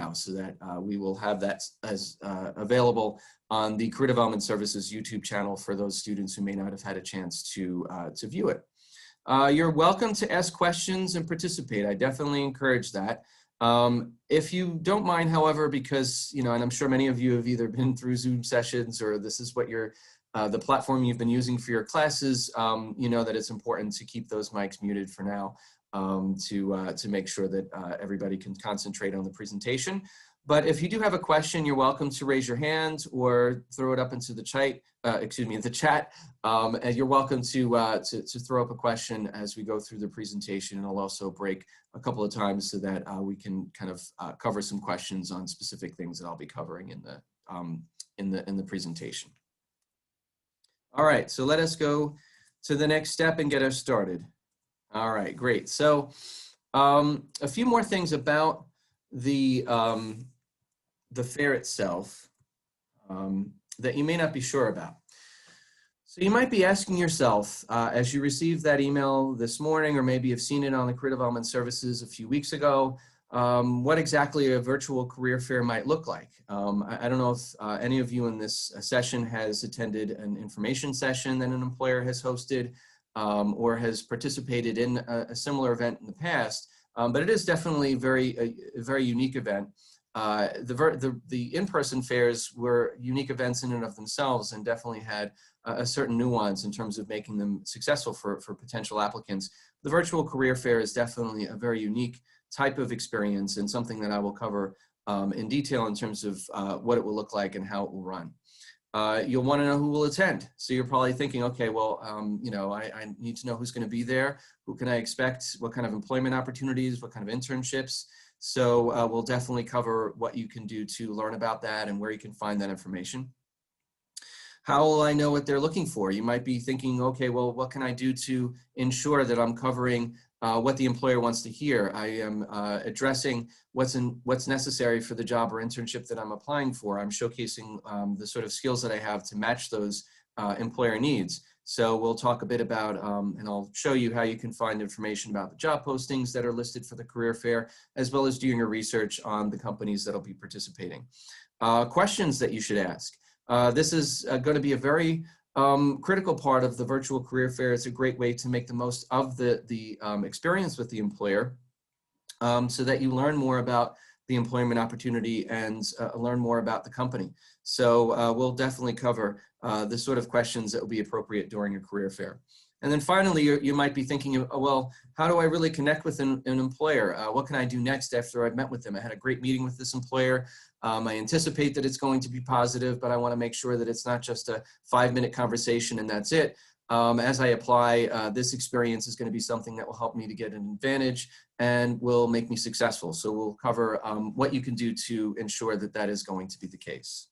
now, so that we will have that as available on the Career Development Services YouTube channel for those students who may not have had a chance to view it. You're welcome to ask questions and participate. I definitely encourage that. If you don't mind, however, because, and I'm sure many of you have either been through Zoom sessions or this is what the platform you've been using for your classes, you know that it's important to keep those mics muted for now to make sure that everybody can concentrate on the presentation. But if you do have a question, you're welcome to raise your hand or throw it up into the chat. And you're welcome to throw up a question as we go through the presentation, and I'll also break a couple of times so that we can kind of cover some questions on specific things that I'll be covering in the presentation. All right, so let us go to the next step and get us started. All right, great. So a few more things about the fair itself that you may not be sure about. So you might be asking yourself, as you received that email this morning, or maybe you've seen it on the Career Development Services a few weeks ago, what exactly a virtual career fair might look like. I don't know if any of you in this session has attended an information session that an employer has hosted or has participated in a similar event in the past, but it is definitely a very unique event. The in-person fairs were unique events in and of themselves and definitely had a certain nuance in terms of making them successful for potential applicants. The virtual career fair is definitely a very unique type of experience and something that I will cover in detail in terms of what it will look like and how it will run. You'll want to know who will attend. So you're probably thinking, okay, well, I need to know who's going to be there. Who can I expect? What kind of employment opportunities? What kind of internships? So we'll definitely cover what you can do to learn about that and where you can find that information. How will I know what they're looking for? You might be thinking, okay, well, what can I do to ensure that I'm covering what the employer wants to hear? I am addressing what's necessary for the job or internship that I'm applying for. I'm showcasing the sort of skills that I have to match those employer needs. So we'll talk a bit about, and I'll show you how you can find information about the job postings that are listed for the career fair, as well as doing your research on the companies that'll be participating. Questions that you should ask. This is going to be a very critical part of the virtual career fair. It's a great way to make the most of the experience with the employer so that you learn more about the employment opportunity and learn more about the company. So we'll definitely cover the sort of questions that will be appropriate during a career fair. And then finally, you might be thinking, well, how do I really connect with an employer? What can I do next after I've met with them? I had a great meeting with this employer. I anticipate that it's going to be positive, but I want to make sure that it's not just a 5-minute conversation and that's it. As I apply, this experience is going to be something that will help me to get an advantage and will make me successful. So we'll cover what you can do to ensure that that is going to be the case.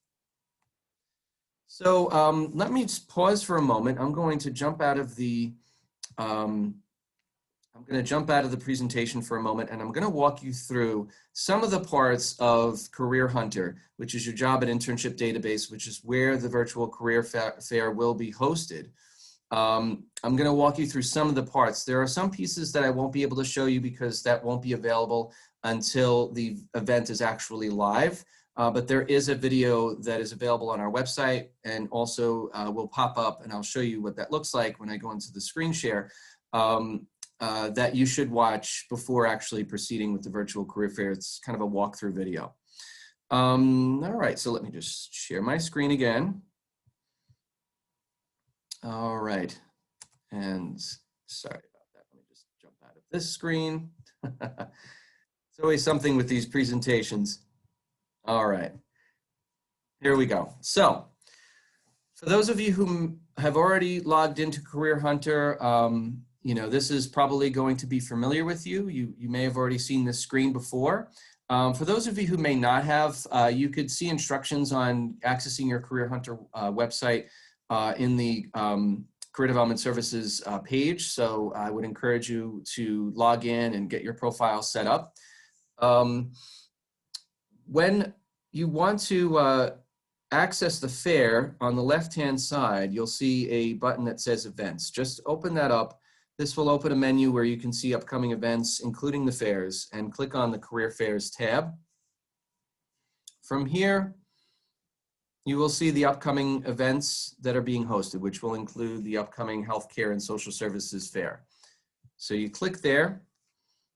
So let me just pause for a moment. I'm going to jump out of the presentation for a moment, and I'm going to walk you through some of the parts of Career Hunter, which is your job and internship database, which is where the virtual career fair will be hosted. I'm going to walk you through some of the parts. There are some pieces that I won't be able to show you because that won't be available until the event is actually live. But there is a video that is available on our website and also will pop up, and I'll show you what that looks like when I go into the screen share, that you should watch before actually proceeding with the virtual career fair. It's kind of a walkthrough video. All right, so let me just share my screen again. All right, and sorry about that. Let me just jump out of this screen. It's always something with these presentations. All right, here we go. So for those of you who have already logged into Career Hunter, this is probably going to be familiar with you. You may have already seen this screen before. For those of you who may not have, you could see instructions on accessing your Career Hunter website in the Career Development Services page. So I would encourage you to log in and get your profile set up. When you want to access the fair, on the left-hand side, you'll see a button that says Events. Just open that up. This will open a menu where you can see upcoming events, including the fairs, and click on the Career Fairs tab. From here, you will see the upcoming events that are being hosted, which will include the upcoming Healthcare and Social Services Fair. So you click there.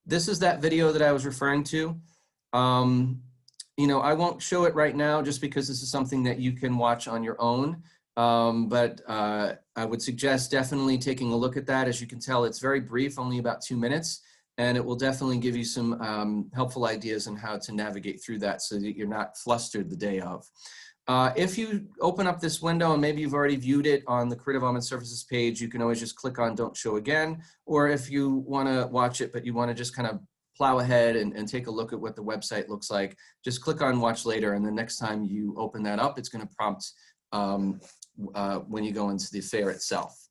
This is that video that I was referring to. You know, I won't show it right now just because this is something that you can watch on your own. But I would suggest definitely taking a look at that. As you can tell, it's very brief, only about 2 minutes, and it will definitely give you some helpful ideas on how to navigate through that so that you're not flustered the day of. If you open up this window and maybe you've already viewed it on the Career Development Services page, you can always just click on Don't Show Again. Or if you want to watch it, but you want to just kind of plow ahead and take a look at what the website looks like, just click on Watch Later. And the next time you open that up, it's going to prompt when you go into the fair itself.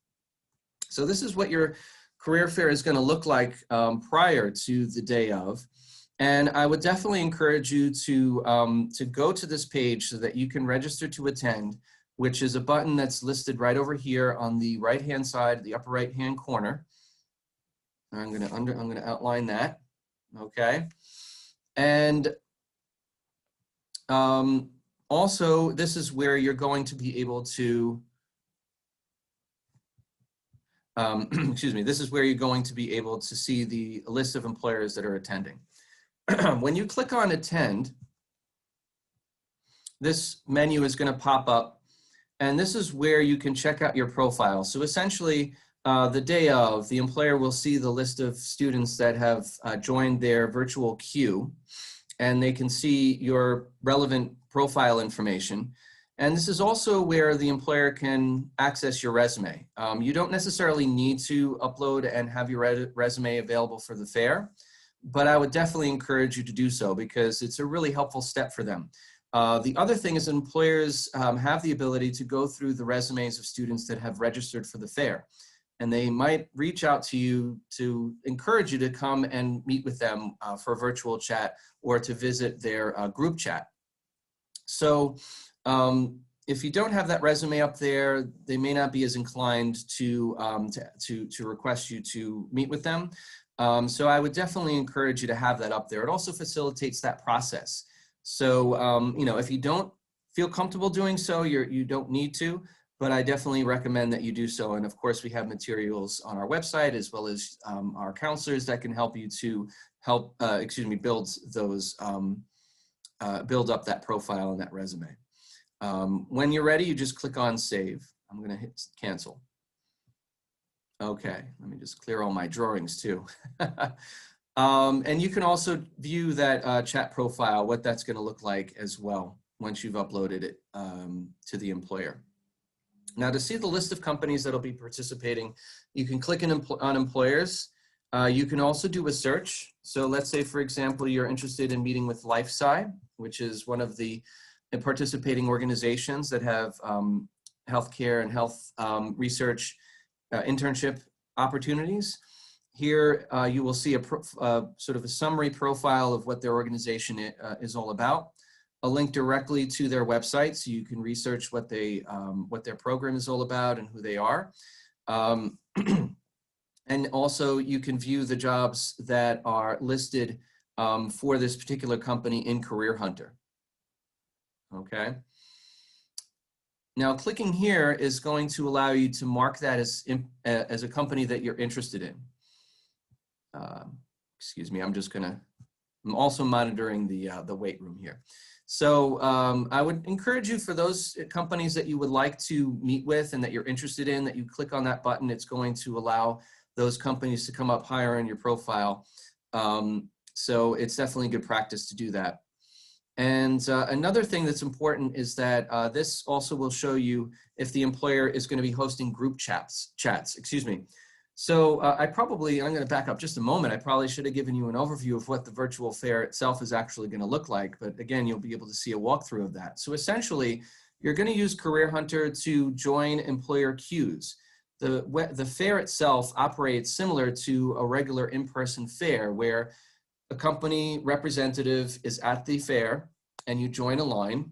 So this is what your career fair is going to look like prior to the day of. And I would definitely encourage you to go to this page so that you can register to attend, which is a button that's listed right over here on the right-hand side, the upper right-hand corner. I'm gonna outline that, okay? And also, this is where you're going to be able to, excuse me, this is where you're going to be able to see the list of employers that are attending. When you click on Attend, this menu is going to pop up, and this is where you can check out your profile. So essentially, the day of, the employer will see the list of students that have joined their virtual queue, and they can see your relevant profile information. And this is also where the employer can access your resume. You don't necessarily need to upload and have your resume available for the fair, but I would definitely encourage you to do so because it's a really helpful step for them. The other thing is employers have the ability to go through the resumes of students that have registered for the fair, and they might reach out to you to encourage you to come and meet with them for a virtual chat or to visit their group chat. So if you don't have that resume up there, they may not be as inclined to request you to meet with them. So I would definitely encourage you to have that up there. It also facilitates that process. So, you know, if you don't feel comfortable doing so, you don't need to, but I definitely recommend that you do so. And of course, we have materials on our website as well as our counselors that can help you to build those, build up that profile and that resume. When you're ready, you just click on Save. I'm going to hit Cancel. Okay, let me just clear all my drawings too. And you can also view that chat profile, what that's going to look like as well once you've uploaded it to the employer. Now, to see the list of companies that'll be participating, you can click on employers. You can also do a search. So let's say, for example, you're interested in meeting with LifeSci, which is one of the participating organizations that have healthcare and health research internship opportunities. Here you will see a sort of a summary profile of what their organization is all about, a link directly to their website so you can research what their program is all about and who they are. And also you can view the jobs that are listed for this particular company in Career Hunter. Okay. Now, clicking here is going to allow you to mark that as a company that you're interested in. Excuse me, I'm also monitoring the wait room here. So I would encourage you, for those companies that you would like to meet with and that you're interested in, that you click on that button. It's going to allow those companies to come up higher in your profile. So it's definitely good practice to do that. And another thing that's important is that this also will show you if the employer is going to be hosting group chats, excuse me. So I'm going to back up just a moment. I probably should have given you an overview of what the virtual fair itself is actually going to look like. But again, you'll be able to see a walkthrough of that. So essentially, you're going to use Career Hunter to join employer queues. The fair itself operates similar to a regular in-person fair where a company representative is at the fair and you join a line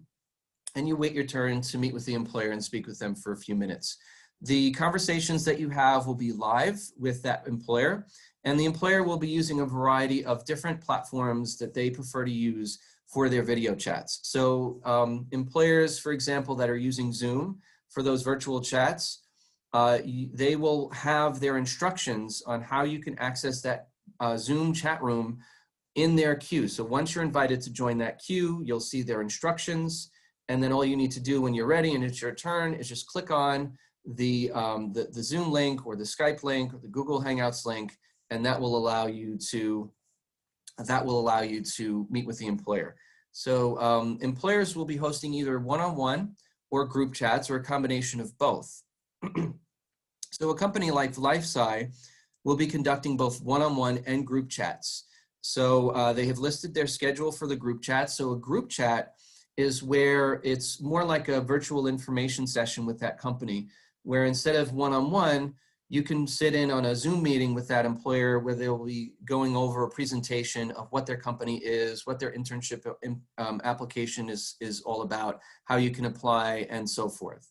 and you wait your turn to meet with the employer and speak with them for a few minutes. The conversations that you have will be live with that employer, and the employer will be using a variety of different platforms that they prefer to use for their video chats. So employers, for example, that are using Zoom for those virtual chats, they will have their instructions on how you can access that Zoom chat room in their queue. So once you're invited to join that queue, you'll see their instructions. And then all you need to do when you're ready and it's your turn is just click on the Zoom link or the Skype link or the Google Hangouts link, and that will allow you to meet with the employer. So employers will be hosting either one-on-one or group chats or a combination of both. So a company like LifeSci will be conducting both one-on-one and group chats. So they have listed their schedule for the group chat. So a group chat is where it's more like a virtual information session with that company, where instead of one-on-one, you can sit in on a Zoom meeting with that employer where they'll be going over a presentation of what their company is, what their internship application is all about, how you can apply, and so forth.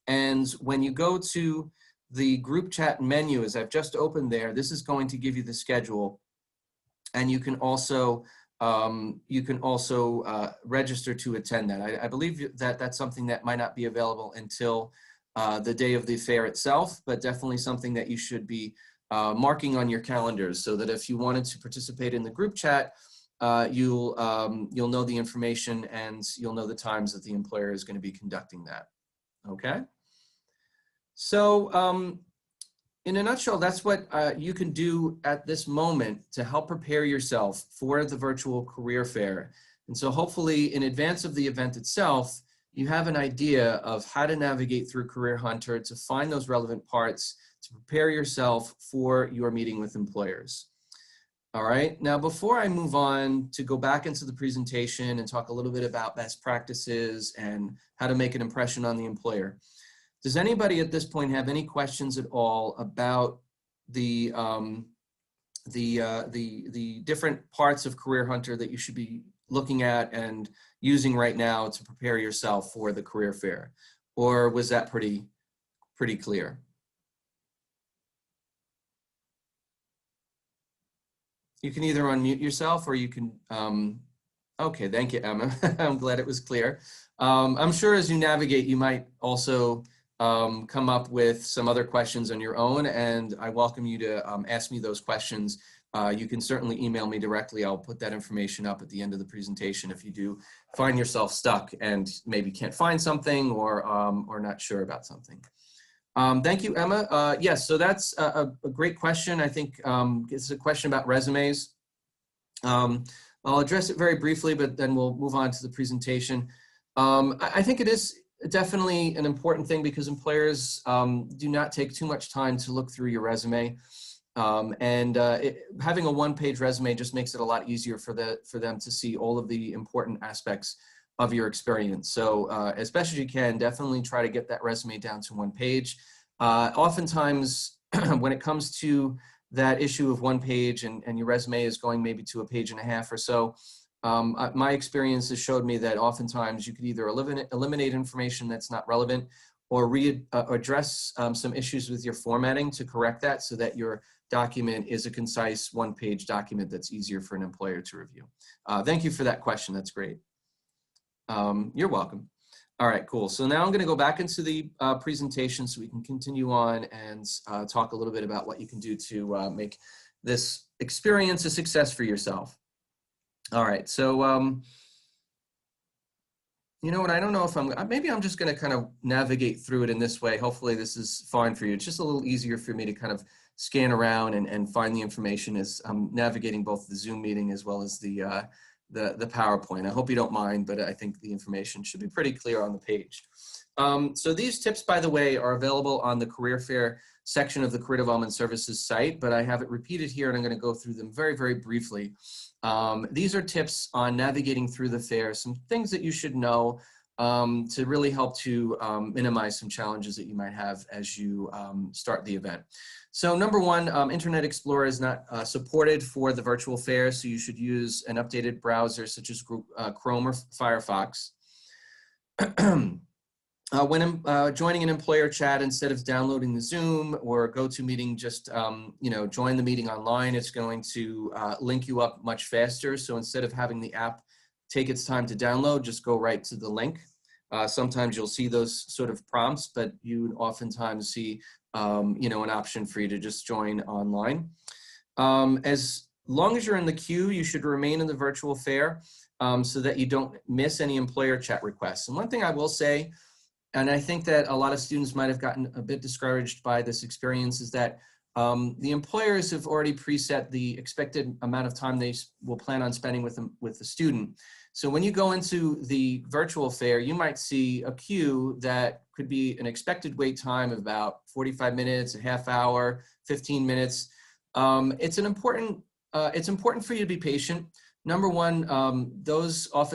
And when you go to the group chat menu, as I've just opened there, this is going to give you the schedule. And you can also register to attend that. I believe that that's something that might not be available until the day of the fair itself, but definitely something that you should be marking on your calendars, so that if you wanted to participate in the group chat, you'll know the information and you'll know the times that the employer is going to be conducting that. Okay. So in a nutshell, that's what you can do at this moment to help prepare yourself for the virtual career fair. And so hopefully in advance of the event itself, you have an idea of how to navigate through Career Hunter to find those relevant parts, to prepare yourself for your meeting with employers. All right, now before I move on to go back into the presentation and talk a little bit about best practices and how to make an impression on the employer, does anybody at this point have any questions at all about the different parts of Career Hunter that you should be looking at and using right now to prepare yourself for the career fair? Or was that pretty clear? You can either unmute yourself or you can, okay, thank you, Emma. I'm glad it was clear. I'm sure as you navigate, you might also come up with some other questions on your own, and I welcome you to ask me those questions. You can certainly email me directly. I'll put that information up at the end of the presentation if you do find yourself stuck and maybe can't find something or not sure about something. Thank you, Emma. Yes, so that's a great question. I think it's a question about resumes. I'll address it very briefly, but then we'll move on to the presentation. I think it is definitely an important thing because employers do not take too much time to look through your resume. Having a one-page resume just makes it a lot easier for them to see all of the important aspects of your experience. So as best as you can, definitely try to get that resume down to one page. Oftentimes, when it comes to that issue of one page and your resume is going maybe to a page and a half or so, my experience has showed me that oftentimes you could either eliminate information that's not relevant or address some issues with your formatting to correct that so that your document is a concise one-page document that's easier for an employer to review. Thank you for that question. That's great. You're welcome. All right, cool. So now I'm going to go back into the presentation so we can continue on and talk a little bit about what you can do to make this experience a success for yourself. All right, so you know what, I don't know if maybe I'm just going to kind of navigate through it in this way. Hopefully this is fine for you. It's just a little easier for me to kind of scan around and find the information as I'm navigating both the Zoom meeting as well as the PowerPoint. I hope you don't mind, but I think the information should be pretty clear on the page. So these tips, by the way, are available on the Career Fair section of the Career Development Services site, but I have it repeated here and I'm going to go through them very, very briefly. These are tips on navigating through the fair, some things that you should know to really help to minimize some challenges that you might have as you start the event. So number one, Internet Explorer is not supported for the virtual fair, so you should use an updated browser such as Chrome or Firefox. When joining an employer chat, instead of downloading the Zoom or GoToMeeting, just join the meeting online. It's going to link you up much faster. So instead of having the app take its time to download, just go right to the link. Sometimes you'll see those sort of prompts, but you oftentimes see an option for you to just join online. As long as you're in the queue, you should remain in the virtual fair so that you don't miss any employer chat requests. And one thing I will say, and I think that a lot of students might have gotten a bit discouraged by this experience, is that the employers have already preset the expected amount of time they will plan on spending with the student. So when you go into the virtual fair, you might see a queue that could be an expected wait time of about 45 minutes, a half hour, 15 minutes. It's important for you to be patient. Number one, those are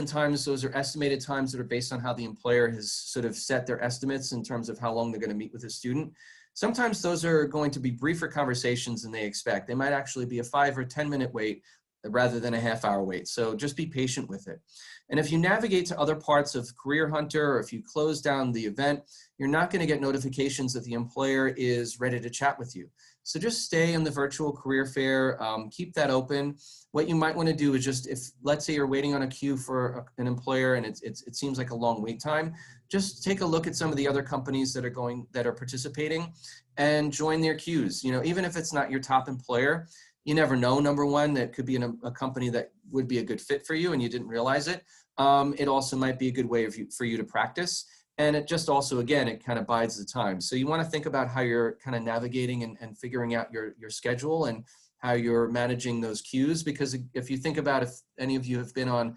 estimated times that are based on how the employer has sort of set their estimates in terms of how long they're going to meet with a student. Sometimes those are going to be briefer conversations than they expect. They might actually be a 5 or 10 minute wait rather than a half hour wait. So just be patient with it. And if you navigate to other parts of Career Hunter, or if you close down the event, you're not going to get notifications that the employer is ready to chat with you. So just stay in the virtual career fair, keep that open. What you might want to do is just, if let's say you're waiting on a queue for an employer and it seems like a long wait time, just take a look at some of the other companies that are participating and join their queues. Even if it's not your top employer, you never know. Number one, that could be a company that would be a good fit for you and you didn't realize it. It also might be a good way for you to practice. And it just also, again, it kind of bides the time. So you want to think about how you're kind of navigating and figuring out your schedule and how you're managing those queues. Because if you think about, if any of you have been on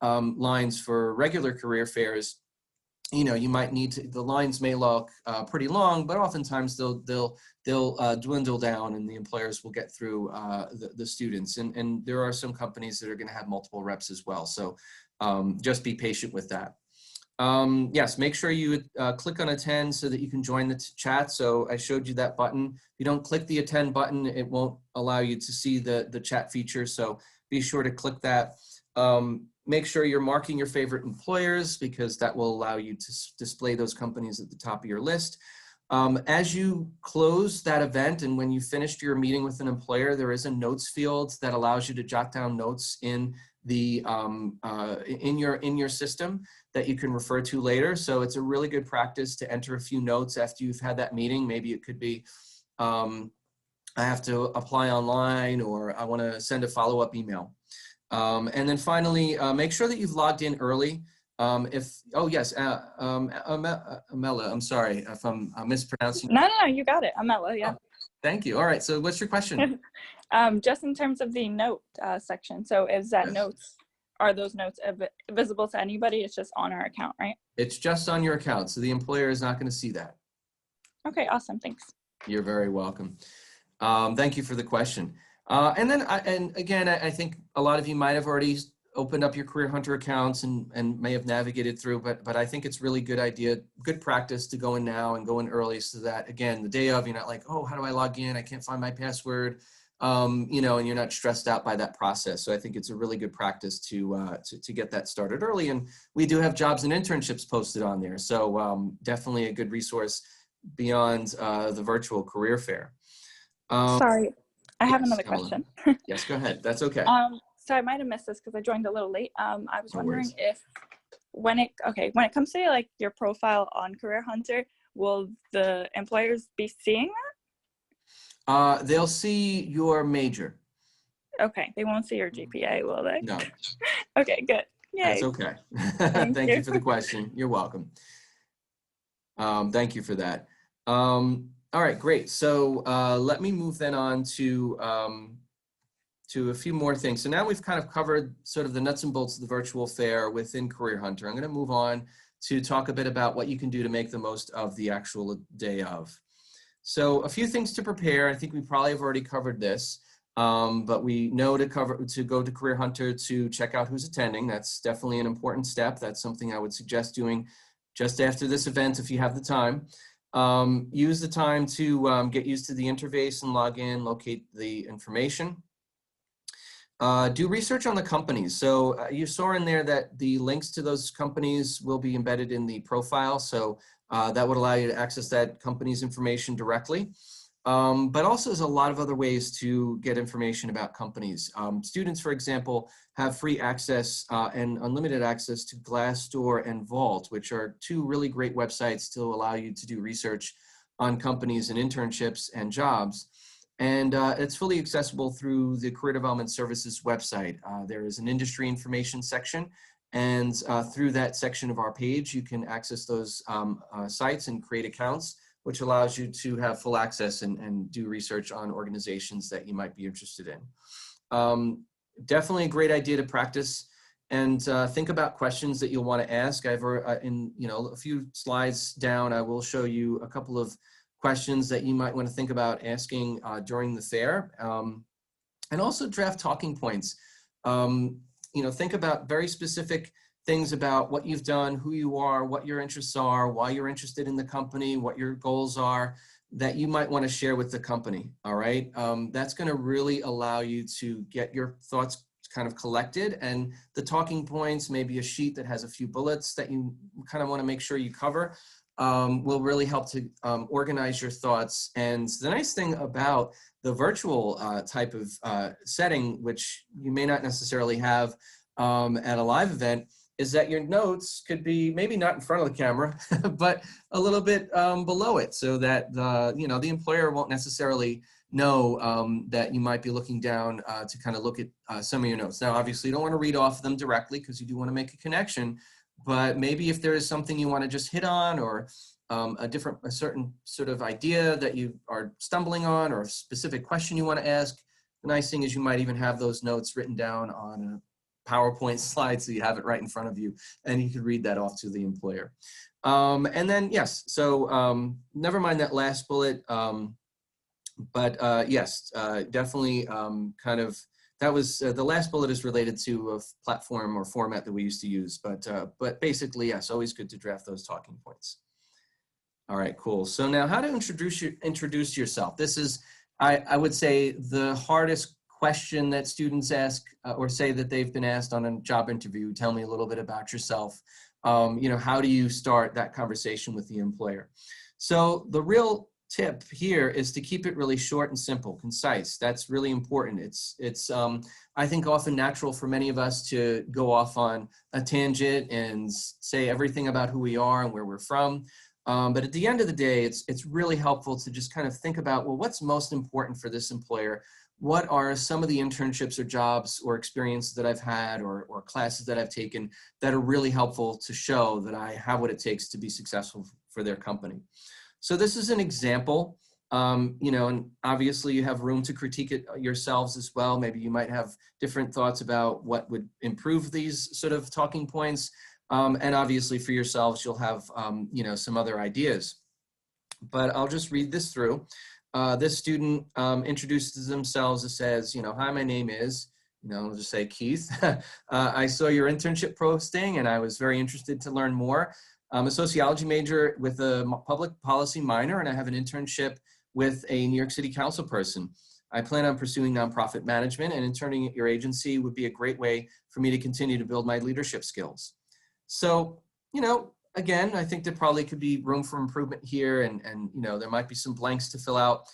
lines for regular career fairs, you might need to, the lines may look pretty long, but oftentimes they'll dwindle down and the employers will get through the students. And there are some companies that are going to have multiple reps as well. So just be patient with that. Yes, make sure you click on attend so that you can join the chat. So I showed you that button. If you don't click the attend button, it won't allow you to see the chat feature. So be sure to click that. Make sure you're marking your favorite employers, because that will allow you to display those companies at the top of your list. As you close that event and when you finished your meeting with an employer, there is a notes field that allows you to jot down notes in the in your system that you can refer to later. So it's a really good practice to enter a few notes after you've had that meeting. Maybe it could be, I have to apply online, or I want to send a follow-up email. And then finally, make sure that you've logged in early. Amela, I'm sorry if I'm mispronouncing. No, you got it. Amela, yeah. Oh, thank you. All right, so what's your question? Just in terms of the note section. So is that Yes. are those notes visible to anybody? It's just on our account, right? It's just on your account, so the employer is not going to see that. Okay, awesome. Thanks. You're very welcome. Thank you for the question. And again, I think a lot of you might have already opened up your Career Hunter accounts and may have navigated through, but I think it's really good practice to go in now and go in early, so that, again, the day of, you're not like, oh, how do I log in? I can't find my password, and you're not stressed out by that process. So I think it's a really good practice to get that started early. And we do have jobs and internships posted on there. So definitely a good resource beyond the virtual career fair. Sorry, I have another Kamala. question. Yes, go ahead. That's okay. So I might have missed this because I joined a little late. I was No wondering worries. if when it comes to like your profile on Career Hunter, will the employers be seeing that? They'll see your major. Okay, they won't see your GPA, will they? No. Okay, good. Yay. That's okay. Thank you for the question. You're welcome. Thank you for that. All right, great. So let me move then on to a few more things. So now we've kind of covered sort of the nuts and bolts of the virtual fair within Career Hunter. I'm going to move on to talk a bit about what you can do to make the most of the actual day of. So a few things to prepare. I think we probably have already covered this, but we know to go to Career Hunter to check out who's attending. That's definitely an important step. That's something I would suggest doing just after this event if you have the time. Use the time to get used to the interface and log in, locate the information. Do research on the companies. So you saw in there that the links to those companies will be embedded in the profile. So that would allow you to access that company's information directly. but also there's a lot of other ways to get information about companies. Students, for example, have free access and unlimited access to Glassdoor and Vault, which are two really great websites to allow you to do research on companies and internships and jobs. And it's fully accessible through the Career Development Services website. There is an industry information section, and through that section of our page, you can access those sites and create accounts, which allows you to have full access and do research on organizations that you might be interested in. Definitely a great idea to practice and think about questions that you'll want to ask. I've in a few slides down, I will show you a couple of questions that you might want to think about asking during the fair, and also draft talking points. Think about very specific things about what you've done, who you are, what your interests are, why you're interested in the company, what your goals are that you might want to share with the company, all right? That's going to really allow you to get your thoughts kind of collected, and the talking points, maybe a sheet that has a few bullets that you kind of want to make sure you cover, will really help to organize your thoughts. And the nice thing about the virtual type of setting, which you may not necessarily have at a live event, is that your notes could be maybe not in front of the camera, but a little bit below it, so that the employer won't necessarily know that you might be looking down to kind of look at some of your notes. Now, obviously, you don't want to read off them directly because you do want to make a connection, but maybe if there is something you want to just hit on, or a certain sort of idea that you are stumbling on, or a specific question you want to ask, the nice thing is you might even have those notes written down on a PowerPoint slide, so you have it right in front of you, and you can read that off to the employer. And then, yes, so never mind that last bullet, but yes, definitely kind of, that was, the last bullet is related to a platform or format that we used to use, but basically, yes, always good to draft those talking points. All right, cool. So now, how to introduce yourself. This is, I would say, the hardest question that students ask or say that they've been asked on a job interview. Tell me a little bit about yourself. How do you start that conversation with the employer? So the real tip here is to keep it really short and simple, concise. That's really important. It's I think often natural for many of us to go off on a tangent and say everything about who we are and where we're from. But at the end of the day, it's really helpful to just kind of think about, well, what's most important for this employer? What are some of the internships or jobs or experiences that I've had, or classes that I've taken that are really helpful to show that I have what it takes to be successful for their company? So this is an example, and obviously you have room to critique it yourselves as well. Maybe you might have different thoughts about what would improve these sort of talking points. And obviously for yourselves, you'll have, some other ideas. But I'll just read this through. This student introduces themselves and says, hi, my name is, I'll just say Keith. I saw your internship posting and I was very interested to learn more. I'm a sociology major with a public policy minor, and I have an internship with a New York City council person. I plan on pursuing nonprofit management, and interning at your agency would be a great way for me to continue to build my leadership skills. So, again, I think there probably could be room for improvement here, and there might be some blanks to fill out.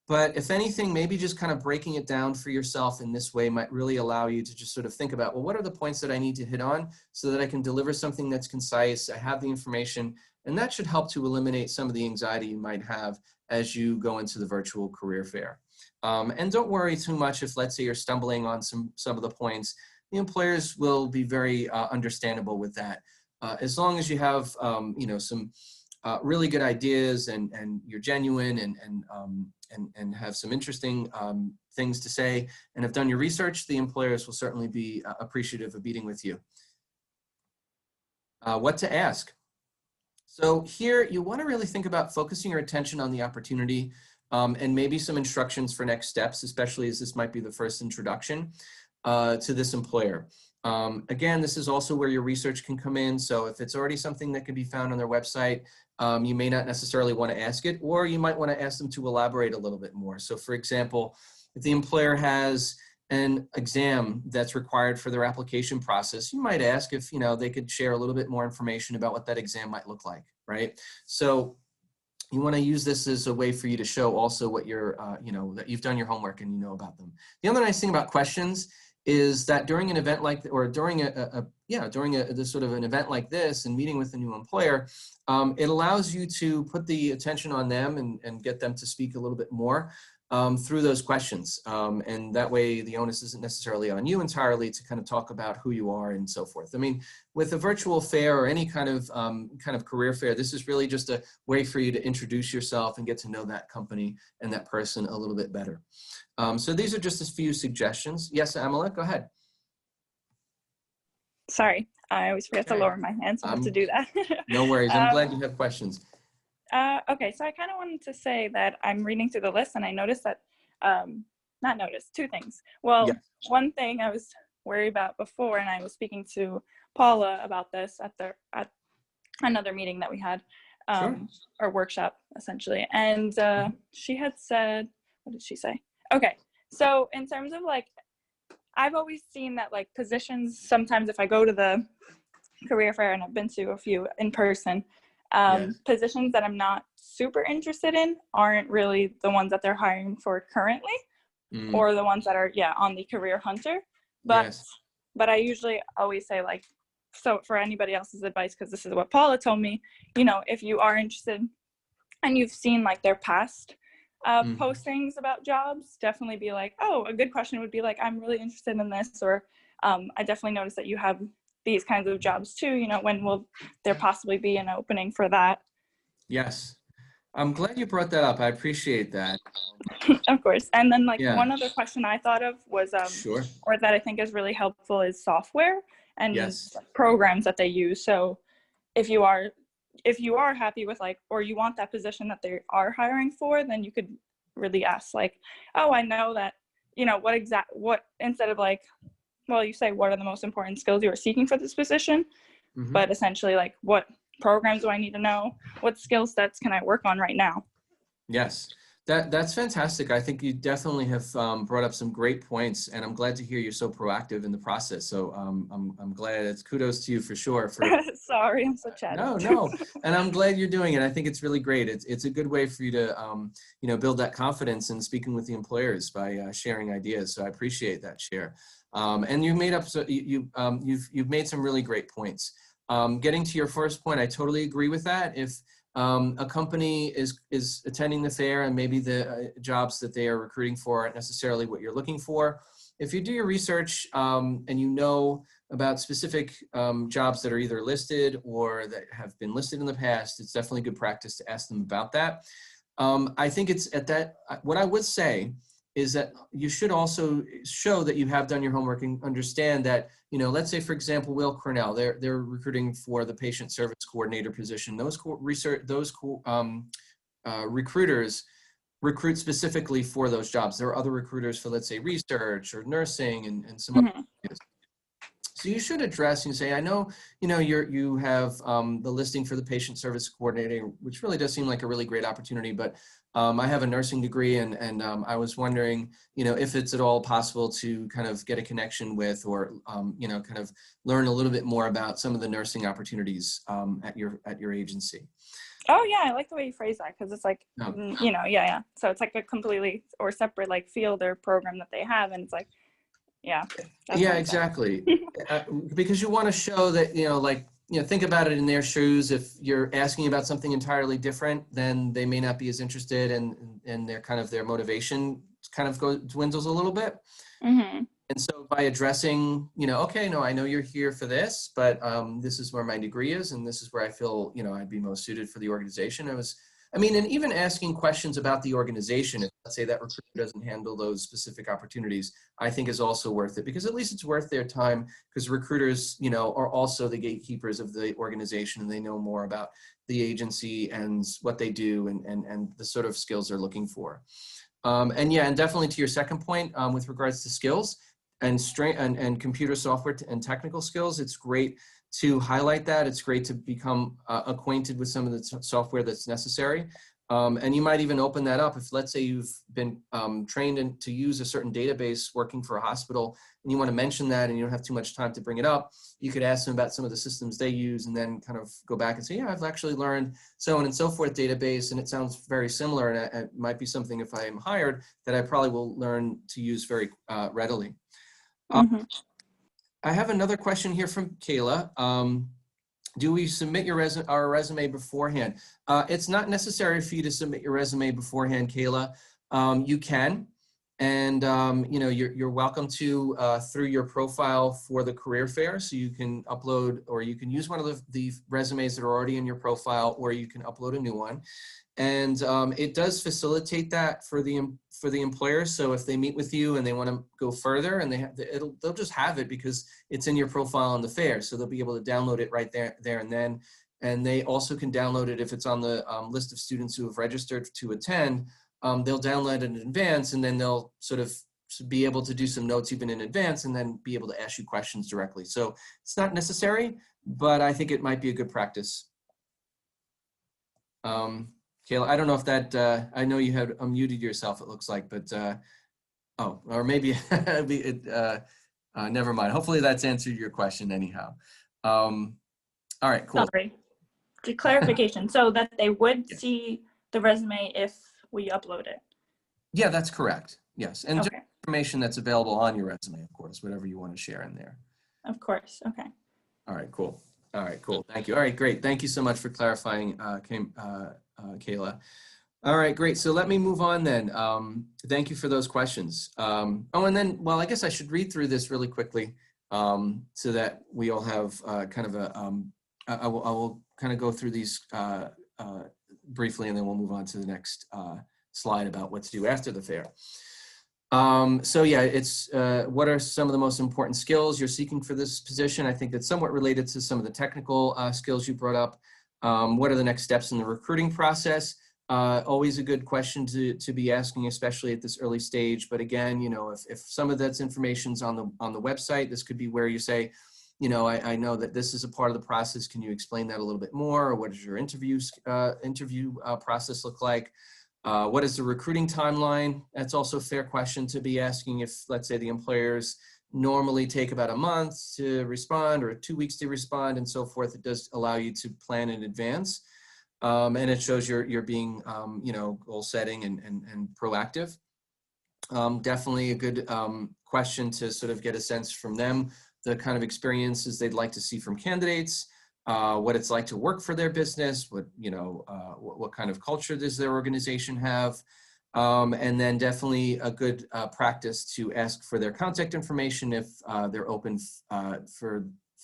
But if anything, maybe just kind of breaking it down for yourself in this way might really allow you to just sort of think about, well, what are the points that I need to hit on so that I can deliver something that's concise, I have the information, and that should help to eliminate some of the anxiety you might have as you go into the virtual career fair. And don't worry too much if, let's say, you're stumbling on some of the points. The employers will be very understandable with that. As long as you have, some really good ideas and you're genuine and have some interesting things to say and have done your research, the employers will certainly be appreciative of meeting with you. What to ask. So here you want to really think about focusing your attention on the opportunity and maybe some instructions for next steps, especially as this might be the first introduction to this employer. Again, this is also where your research can come in. So if it's already something that can be found on their website, you may not necessarily want to ask it, or you might want to ask them to elaborate a little bit more. So for example, if the employer has an exam that's required for their application process, you might ask if, they could share a little bit more information about what that exam might look like, right? So you want to use this as a way for you to show also what you're, you know, that you've done your homework and you know about them. The other nice thing about questions is that during an event like, or during this sort of an event like this and meeting with a new employer, it allows you to put the attention on them and get them to speak a little bit more through those questions. And that way the onus isn't necessarily on you entirely to kind of talk about who you are and so forth. I mean, with a virtual fair or any kind of career fair, this is really just a way for you to introduce yourself and get to know that company and that person a little bit better. So these are just a few suggestions. Yes, Amalek, go ahead. Sorry, I always forget to lower my hand, so I have to do that. No worries. I'm glad you have questions. Okay, so I kind of wanted to say that I'm reading through the list and I noticed that, not noticed, two things. Well, Yeah. One thing I was worried about before, and I was speaking to Paula about this at another meeting that we had, Sure. or workshop essentially. And she had said, what did she say? Okay, so in terms of like, I've always seen that like positions, sometimes if I go to the career fair, and I've been to a few in person, Yes. positions that I'm not super interested in aren't really the ones that they're hiring for currently, or the ones that are, on the Career Hunter. But Yes. but I usually always say like, so for anybody else's advice, because this is what Paula told me, you know, if you are interested and you've seen like their past postings about jobs, definitely be like, oh, a good question would be like, I'm really interested in this, or I definitely noticed that you have these kinds of jobs too, you know, when will there possibly be an opening for that? Yes. I'm glad you brought that up. I appreciate that. Of course. And then like Yeah. one other question I thought of was, Sure. or that I think is really helpful, is software and Yes. programs that they use. So if you are happy with like, or you want that position that they are hiring for, then you could really ask like, oh, I know that, you know, what instead of like, well, you say what are the most important skills you are seeking for this position, but essentially like, what programs do I need to know? What skill sets can I work on right now? Yes. That's fantastic. I think you definitely have brought up some great points, and I'm glad to hear you're so proactive in the process. So I'm glad. It's kudos to you for sure. Sorry, I'm so chatty. No, and I'm glad you're doing it. I think it's really great. It's a good way for you to you know, build that confidence in speaking with the employers by sharing ideas. So I appreciate that share. And you made up you've made some really great points. Getting to your first point, I totally agree with that. If a company is attending the fair and maybe the jobs that they are recruiting for aren't necessarily what you're looking for, if you do your research and you know about specific jobs that are either listed or that have been listed in the past, it's definitely good practice to ask them about that. I think it's at that, what I would say is that you should also show that you have done your homework and understand that, you know, let's say, for example, Will Cornell, they're recruiting for the patient service coordinator position. Those recruiters recruit specifically for those jobs. There are other recruiters for, let's say, research or nursing and some other areas. So you should address and say, I know, you know, you have the listing for the patient service coordinator, which really does seem like a really great opportunity, but I have a nursing degree and I was wondering, you know, if it's at all possible to kind of get a connection with, or, you know, kind of learn a little bit more about some of the nursing opportunities at your agency. Oh yeah, I like the way you phrase that, because it's like, you know, so it's like a completely or separate like field or program that they have, and it's like, yeah, exactly. Because you want to show that, you know, like, you know, think about it in their shoes. If you're asking about something entirely different, then they may not be as interested, and their motivation kind of dwindles a little bit. And so by addressing, you know, okay, no, I know you're here for this, but this is where my degree is, and this is where I feel, you know, I'd be most suited for the organization. And even asking questions about the organization, if let's say that recruiter doesn't handle those specific opportunities, I think is also worth it, because at least it's worth their time, because recruiters, you know, are also the gatekeepers of the organization, and they know more about the agency and what they do and the sort of skills they're looking for. And definitely to your second point, with regards to skills and computer software and technical skills, it's great to highlight that. It's great to become acquainted with some of the software that's necessary. And you might even open that up if, let's say, you've been trained to use a certain database working for a hospital, and you want to mention that and you don't have too much time to bring it up. You could ask them about some of the systems they use and then kind of go back and say, yeah, I've actually learned so on and so forth database, and it sounds very similar, and it might be something, if I am hired, that I probably will learn to use very readily. Mm-hmm. I have another question here from Kayla. Do we submit our resume beforehand? It's not necessary for you to submit your resume beforehand, Kayla. You can, and you know, you're welcome to through your profile for the career fair. So you can upload, or you can use one of the resumes that are already in your profile, or you can upload a new one. And it does facilitate that for the employer. So if they meet with you and they want to go further, and they'll just have it because it's in your profile on the fair. So they'll be able to download it right there and then. And they also can download it if it's on the list of students who have registered to attend. They'll download it in advance, and then they'll sort of be able to do some notes even in advance, and then be able to ask you questions directly. So it's not necessary, but I think it might be a good practice. Kayla, I don't know if that, I know you had unmuted yourself, it looks like, but, oh, or maybe, never mind. Hopefully that's answered your question anyhow. All right, cool. Sorry. To clarification, so that they would see the resume if we upload it? Yeah, that's correct. Yes, and Okay. just information that's available on your resume, of course, whatever you want to share in there. Of course, okay. All right, cool. All right, cool. Thank you. All right, great. Thank you so much for clarifying, Kayla. All right, great. So let me move on then. Thank you for those questions. Oh, and then, well, I guess I should read through this really quickly so that we all have kind of a, I will kind of go through these briefly, and then we'll move on to the next slide about what to do after the fair. So yeah, it's what are some of the most important skills you're seeking for this position? I think that's somewhat related to some of the technical skills you brought up. What are the next steps in the recruiting process? Always a good question to be asking, especially at this early stage. But again, you know, if some of that's information's on the website, this could be where you say, you know, I know that this is a part of the process. Can you explain that a little bit more? Or what does your interview process look like? What is the recruiting timeline? That's also a fair question to be asking if, let's say, the employers normally take about a month to respond or 2 weeks to respond and so forth. It does allow you to plan in advance. And it shows you're being, you know, goal setting and proactive. Definitely a good question to sort of get a sense from them, the kind of experiences they'd like to see from candidates. What it's like to work for their business, what, you know, what kind of culture does their organization have, and then definitely a good practice to ask for their contact information if they're open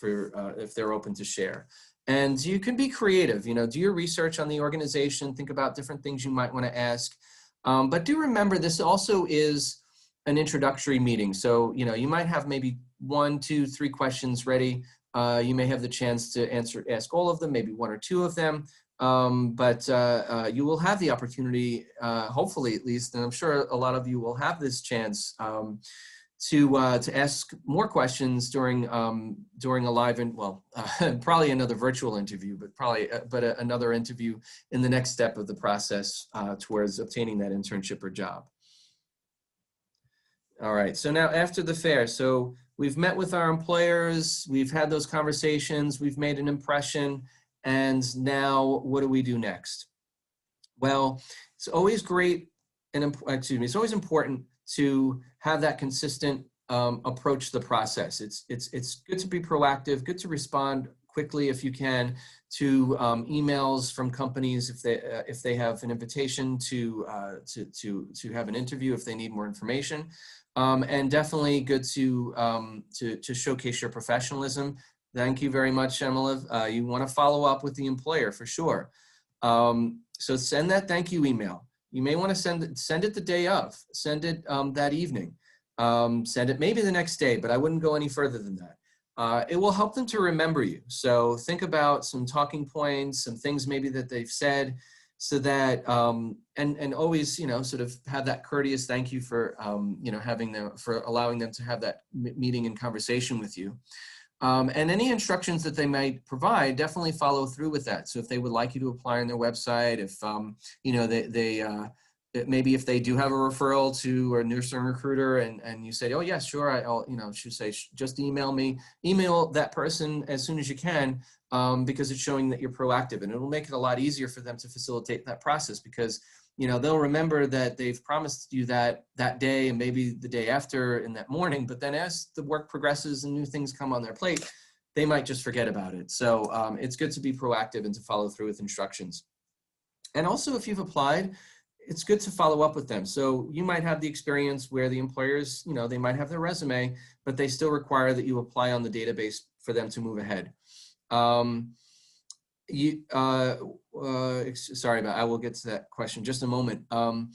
if they're open to share. And you can be creative, you know, do your research on the organization, think about different things you might want to ask, but do remember this also is an introductory meeting. So, you know, you might have maybe 1, 2, 3 questions ready. You may have the chance to ask all of them, maybe 1 or 2 of them, but you will have the opportunity, hopefully at least, and I'm sure a lot of you will have this chance to ask more questions during a live and probably another virtual interview, but another interview in the next step of the process towards obtaining that internship or job. All right, so now after the fair, so we've met with our employers, we've had those conversations, we've made an impression, and now what do we do next? Well, it's always great, and it's always important to have that consistent approach to the process. It's good to be proactive, good to respond quickly if you can to emails from companies if they have an invitation to have an interview, if they need more information. And definitely good to showcase your professionalism. Thank you very much, Emma. You want to follow up with the employer for sure. So send that thank you email. You may want to send it the day of, send it that evening, send it maybe the next day, but I wouldn't go any further than that. It will help them to remember you. So think about some talking points, some things maybe that they've said, so that, and always, you know, sort of have that courteous thank you for, you know, for allowing them to have that meeting and conversation with you. And any instructions that they might provide, definitely follow through with that. So if they would like you to apply on their website, if you know, maybe if they do have a referral to a nursing recruiter and you say, oh yeah, sure, I'll, you know, should say, just email me, email that person as soon as you can, because it's showing that you're proactive, and it'll make it a lot easier for them to facilitate that process, because you know, they'll remember that they've promised you that day and maybe the day after in that morning, but then as the work progresses and new things come on their plate, they might just forget about it. So it's good to be proactive and to follow through with instructions. And also, if you've applied, it's good to follow up with them. So you might have the experience where the employers, you know, they might have their resume, but they still require that you apply on the database for them to move ahead. Sorry about, I will get to that question in just a moment. You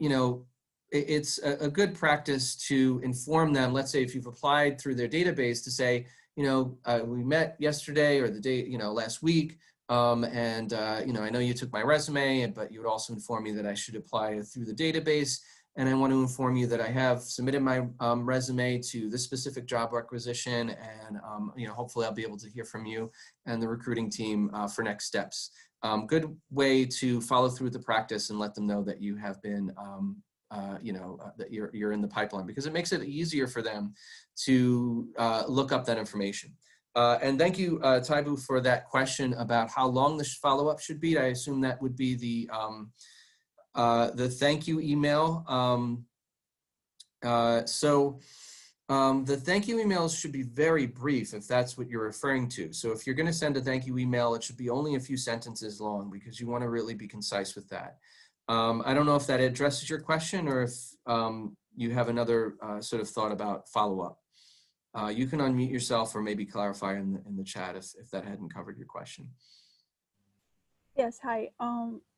know, it's a good practice to inform them. Let's say if you've applied through their database, to say, you know, we met yesterday or the day, you know, last week. You know, I know you took my resume, but you would also inform me that I should apply through the database. And I want to inform you that I have submitted my resume to this specific job requisition, and you know, hopefully I'll be able to hear from you and the recruiting team for next steps. Good way to follow through the practice and let them know that you have been, you know, that you're in the pipeline, because it makes it easier for them to look up that information. And thank you, Taibu, for that question about how long the follow-up should be. I assume that would be the thank you email. The thank you emails should be very brief if that's what you're referring to. So if you're going to send a thank you email, it should be only a few sentences long, because you want to really be concise with that. I don't know if that addresses your question, or if you have another sort of thought about follow-up. You can unmute yourself or maybe clarify in the chat if that hadn't covered your question. Yes, hi.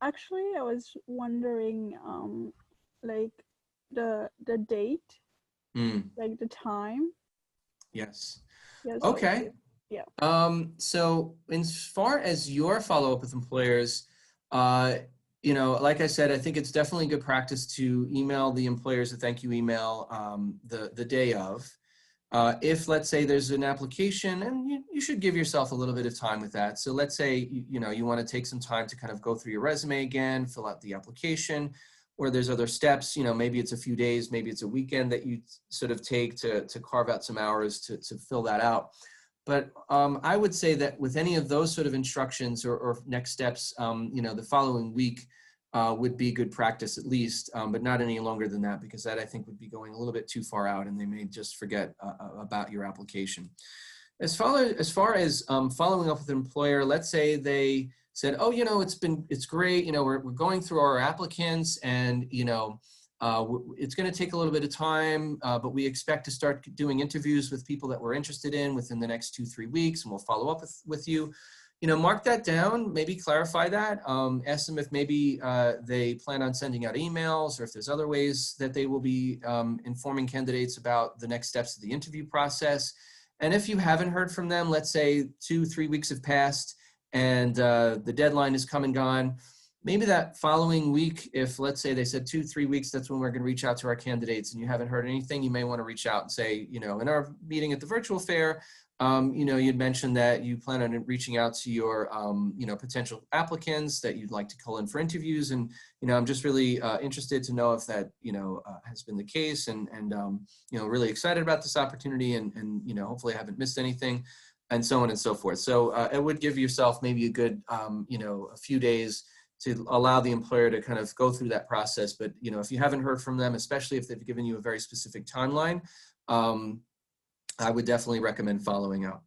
Actually, I was wondering, like the date, like the time. Yes. Yes. Okay. Yeah. So as far as your follow-up with employers, you know, like I said, I think it's definitely good practice to email the employers a thank you email the day of. If, let's say, there's an application, and you should give yourself a little bit of time with that. So let's say, you know, you want to take some time to kind of go through your resume again, fill out the application, or there's other steps, you know, maybe it's a few days, maybe it's a weekend that you sort of take to carve out some hours to fill that out. But I would say that with any of those sort of instructions or next steps, you know, the following week would be good practice at least, but not any longer than that, because that I think would be going a little bit too far out, and they may just forget about your application. As far as following up with an employer, let's say they said, oh, you know, it's great, you know, we're going through our applicants, and you know, it's going to take a little bit of time, but we expect to start doing interviews with people that we're interested in within the next 2-3 weeks, and we'll follow up with you. You know, mark that down, maybe clarify that, ask them if maybe they plan on sending out emails, or if there's other ways that they will be informing candidates about the next steps of the interview process. And if you haven't heard from them, let's say 2-3 weeks have passed and the deadline is come and gone, maybe that following week, if let's say they said 2-3 weeks, that's when we're going to reach out to our candidates, and you haven't heard anything, you may want to reach out and say, you know, in our meeting at the virtual fair, you know, you'd mentioned that you plan on reaching out to your, you know, potential applicants that you'd like to call in for interviews. And, you know, I'm just really interested to know if that, you know, has been the case, and you know, really excited about this opportunity, and, you know, hopefully I haven't missed anything, and so on and so forth. So it would give yourself maybe a good, you know, a few days to allow the employer to kind of go through that process. But, you know, if you haven't heard from them, especially if they've given you a very specific timeline, I would definitely recommend following up.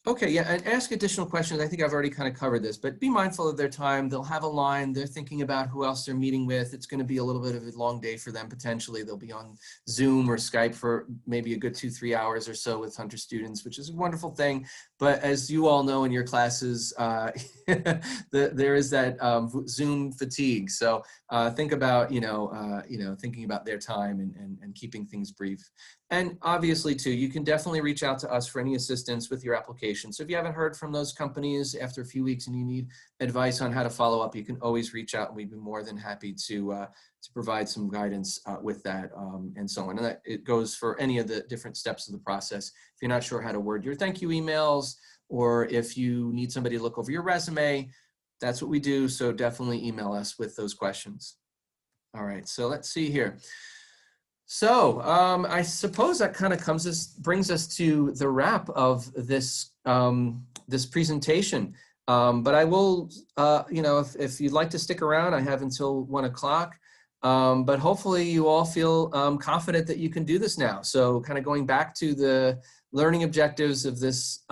Okay, yeah, and ask additional questions. I think I've already kind of covered this, but be mindful of their time. They'll have a line. They're thinking about who else they're meeting with. It's going to be a little bit of a long day for them, potentially. They'll be on Zoom or Skype for maybe a good 2-3 hours or so with Hunter students, which is a wonderful thing. But as you all know in your classes, there is that Zoom fatigue. So think about, thinking about their time and keeping things brief. And obviously, too, you can definitely reach out to us for any assistance with your application. application. So if you haven't heard from those companies after a few weeks and you need advice on how to follow up, you can always reach out, and we'd be more than happy to provide some guidance with that and so on. And that it goes for any of the different steps of the process. If you're not sure how to word your thank you emails, or if you need somebody to look over your resume, that's what we do. So definitely email us with those questions. All right, so let's see here. So I suppose that kind of brings us to the wrap of this this presentation. But I will, if you'd like to stick around, I have until 1 o'clock. But hopefully you all feel confident that you can do this now. So kind of going back to the learning objectives of this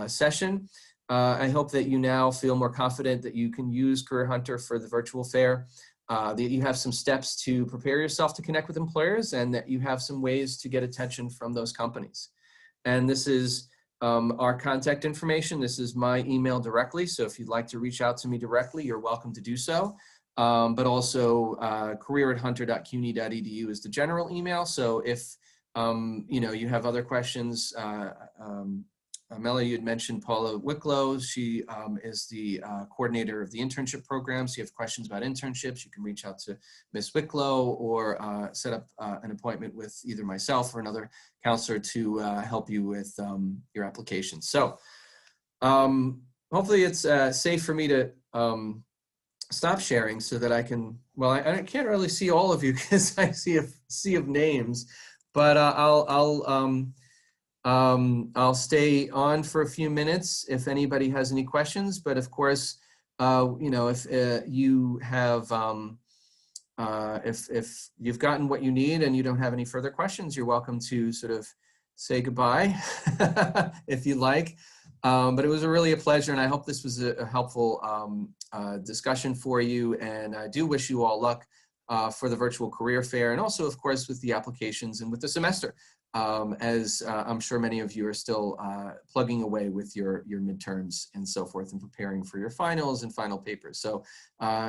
session, I hope that you now feel more confident that you can use Career Hunter for the virtual fair. That you have some steps to prepare yourself to connect with employers, and that you have some ways to get attention from those companies. And this is our contact information. This is my email directly. So if you'd like to reach out to me directly, you're welcome to do so. But also career@hunter.cuny.edu is the general email. So if you have other questions, Melanie, you had mentioned Paula Wicklow. She is the coordinator of the internship program. So you have questions about internships, you can reach out to Ms. Wicklow, or set up an appointment with either myself or another counselor to help you with your application. So hopefully it's safe for me to stop sharing so that I can, well, I can't really see all of you because I see a sea of names, but I'll stay on for a few minutes if anybody has any questions. But of course, if you have, if you've gotten what you need and you don't have any further questions, you're welcome to sort of say goodbye if you like. But it was really a pleasure, and I hope this was a helpful discussion for you. And I do wish you all luck for the virtual career fair, and also, of course, with the applications and with the semester. As I'm sure many of you are still plugging away with your midterms and so forth, and preparing for your finals and final papers. So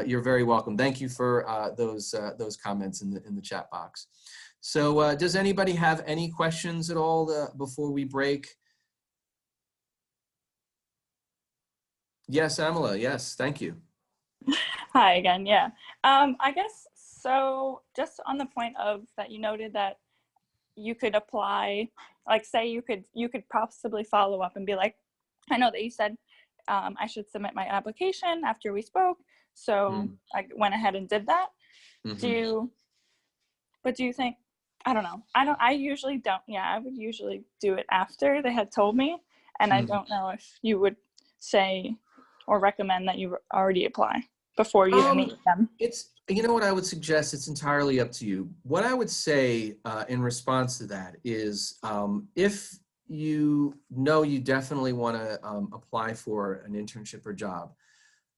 you're very welcome. Thank you for those comments in the chat box. So does anybody have any questions at all before we break? Yes, Amala. Yes, thank you. Hi again. Yeah. I guess so. Just on the point of that, you noted that you could apply, like say you could possibly follow up and be like, I know that you said I should submit my application after we spoke, so I went ahead and did that. Do you think, I don't know, I usually don't, I would usually do it after they had told me, and I don't know if you would say or recommend that you already apply before you meet them. You know what I would suggest, it's entirely up to you. What I would say in response to that is if you know you definitely want to apply for an internship or job,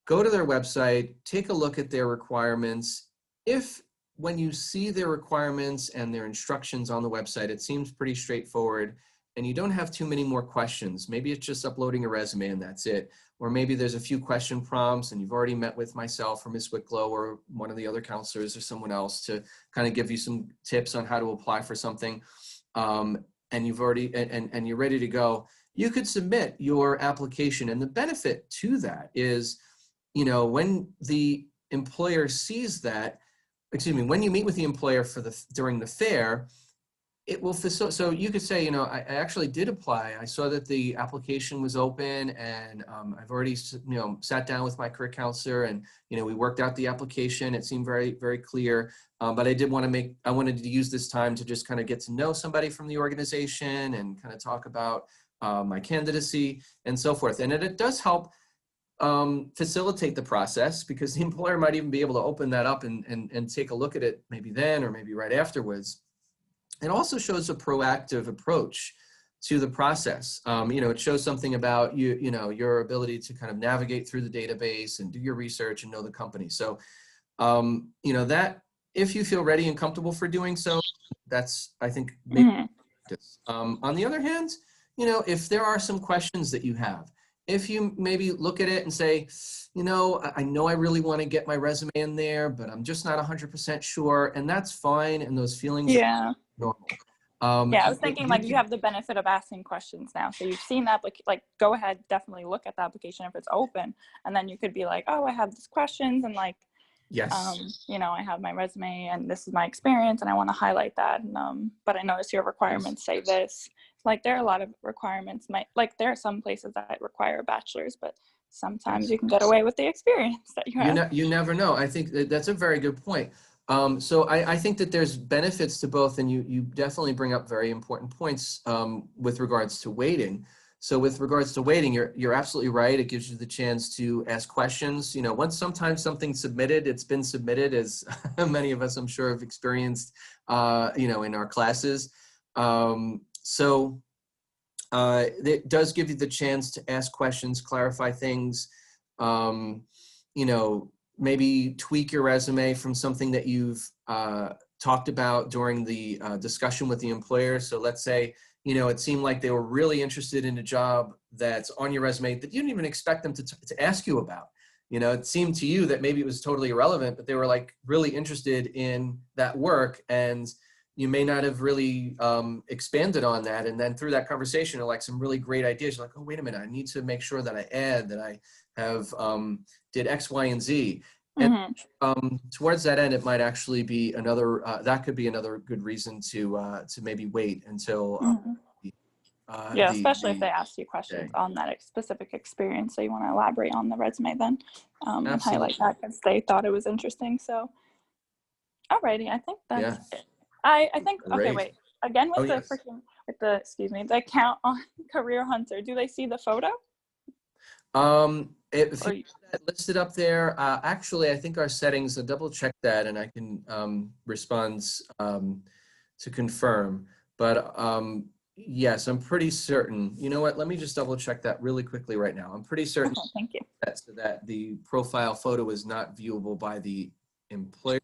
go to their website, take a look at their requirements. If when you see their requirements and their instructions on the website, it seems pretty straightforward, and you don't have too many more questions, maybe it's just uploading a resume and that's it. Or maybe there's a few question prompts and you've already met with myself or Ms. Wicklow or one of the other counselors or someone else to kind of give you some tips on how to apply for something. And you've already, and you're ready to go. You could submit your application. And the benefit to that is, when the employer sees that, when you meet with the employer during the fair, it will facilitate. So you could say, I actually did apply. I saw that the application was open, and I've already, sat down with my career counselor, and we worked out the application. It seemed very, very clear. But I wanted to use this time to just kind of get to know somebody from the organization and kind of talk about my candidacy and so forth. And it does help facilitate the process, because the employer might even be able to open that up and take a look at it maybe then or maybe right afterwards. It also shows a proactive approach to the process. It shows something about your ability to kind of navigate through the database and do your research and know the company. So, that if you feel ready and comfortable for doing so, that's, I think, maybe on the other hand, if there are some questions that you have, if you maybe look at it and say, I know I really want to get my resume in there, but I'm just not 100% sure, and that's fine. And those feelings are normal. Yeah, I was thinking like you have the benefit of asking questions now. So you've seen that, like go ahead, definitely look at the application if it's open. And then you could be like, oh, I have these questions and like, yes, you know, I have my resume and this is my experience and I want to highlight that. And, but I notice your requirements say this. Like there are a lot of requirements, like there are some places that require a bachelor's, but sometimes you can get away with the experience that you have. You never know. I think that's a very good point. So I think that there's benefits to both, and you definitely bring up very important points with regards to weighting. So with regards to weighting, you're absolutely right. It gives you the chance to ask questions. You know, once sometimes something's submitted, it's been submitted, as many of us I'm sure have experienced, you know, in our classes. So it does give you the chance to ask questions, clarify things, you know, maybe tweak your resume from something that you've talked about during the discussion with the employer. So let's say, you know, it seemed like they were really interested in a job that's on your resume that you didn't even expect them to ask you about. You know, it seemed to you that maybe it was totally irrelevant, but they were like really interested in that work, and you may not have really expanded on that. And then through that conversation, are like some really great ideas. You're like, oh, wait a minute, I need to make sure that I add that I have did X, Y, and Z. And towards that end, it might actually be another, that could be another good reason to maybe wait until yeah, especially if they ask you questions on that specific experience. So you want to elaborate on the resume then and highlight that because they thought it was interesting. So, alrighty, I think that's it. I think, okay, wait, again with excuse me, the account on Career Hunter, do they see the photo? If you have that listed up there, actually, I think our settings, I'll double check that and I can respond to confirm. But yes, I'm pretty certain. You know what? Let me just double check that really quickly right now. I'm pretty certain thank you. that the profile photo is not viewable by the employer.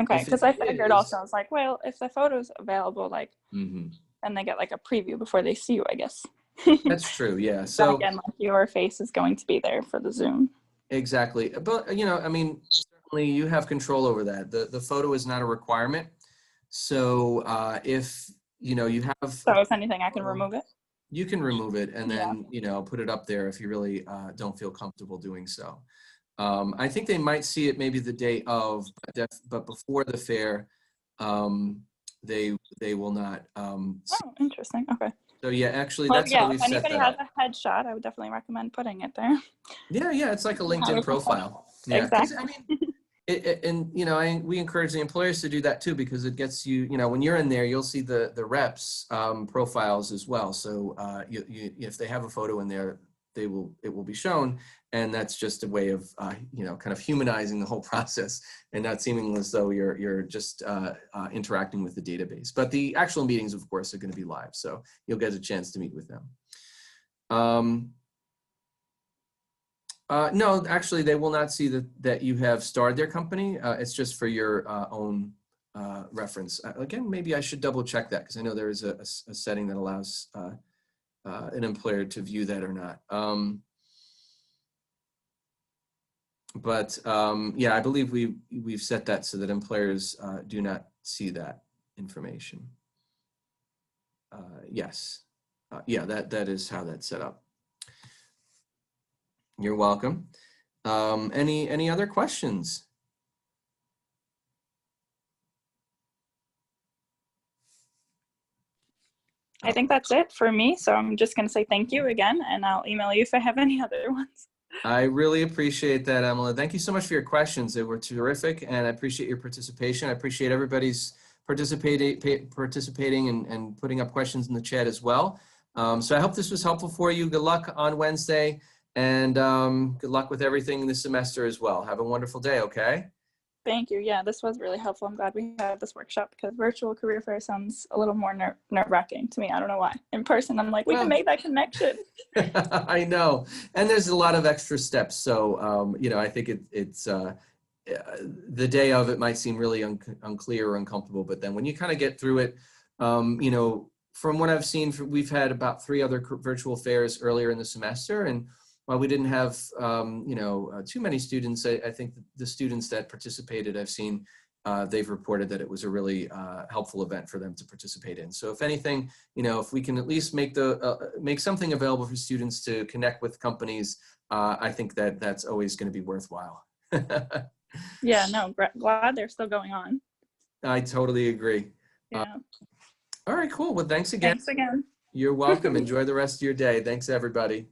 Okay, because I figured also, I was like, well, if the photo's available, like, and they get like a preview before they see you, I guess. That's true, yeah. So again, like your face is going to be there for the Zoom. Exactly, but you know, I mean, certainly you have control over that. The photo is not a requirement. So if you know you have, so if anything, I can remove it. You can remove it and then you know put it up there if you really don't feel comfortable doing so. I think they might see it maybe the day of, but before the fair, they will not. Oh, interesting. Okay. So yeah, actually, that's how we've set that up. If anybody has a headshot, I would definitely recommend putting it there. Yeah, it's like a LinkedIn profile. Yeah, exactly. I mean, and you know, we encourage the employers to do that too because it gets you. You know, when you're in there, you'll see the reps profiles as well. So if they have a photo in there, it will be shown, and that's just a way of you know, kind of humanizing the whole process and not seeming as though you're just interacting with the database. But the actual meetings, of course, are going to be live, so you'll get a chance to meet with them. No, actually, they will not see that you have starred their company. It's just for your own reference. Again, maybe I should double check that because I know there is a setting that allows an employer to view that or not. But yeah, I believe we've set that so that employers do not see that information. Yes, yeah, that is how that's set up. You're welcome. Any other questions? I think that's it for me. So I'm just going to say thank you again, and I'll email you if I have any other ones. I really appreciate that, Emily. Thank you so much for your questions. They were terrific, and I appreciate your participation. I appreciate everybody's participating and putting up questions in the chat as well. So I hope this was helpful for you. Good luck on Wednesday, and good luck with everything this semester as well. Have a wonderful day, okay? Thank you. Yeah, this was really helpful. I'm glad we had this workshop because virtual career fair sounds a little more nerve-wracking to me. I don't know why. In person, I'm like, we can make that connection. I know. And there's a lot of extra steps. So, you know, I think it's the day of it might seem really unclear or uncomfortable. But then when you kind of get through it, you know, from what I've seen, we've had about 3 other virtual fairs earlier in the semester. And while we didn't have, you know, too many students, I think the students that participated, I've seen, they've reported that it was a really helpful event for them to participate in. So if anything, if we can at least make something available for students to connect with companies, I think that's always going to be worthwhile. Yeah, no, glad they're still going on. I totally agree. Yeah. All right, cool. Well, thanks again. Thanks again. You're welcome. Enjoy the rest of your day. Thanks, everybody.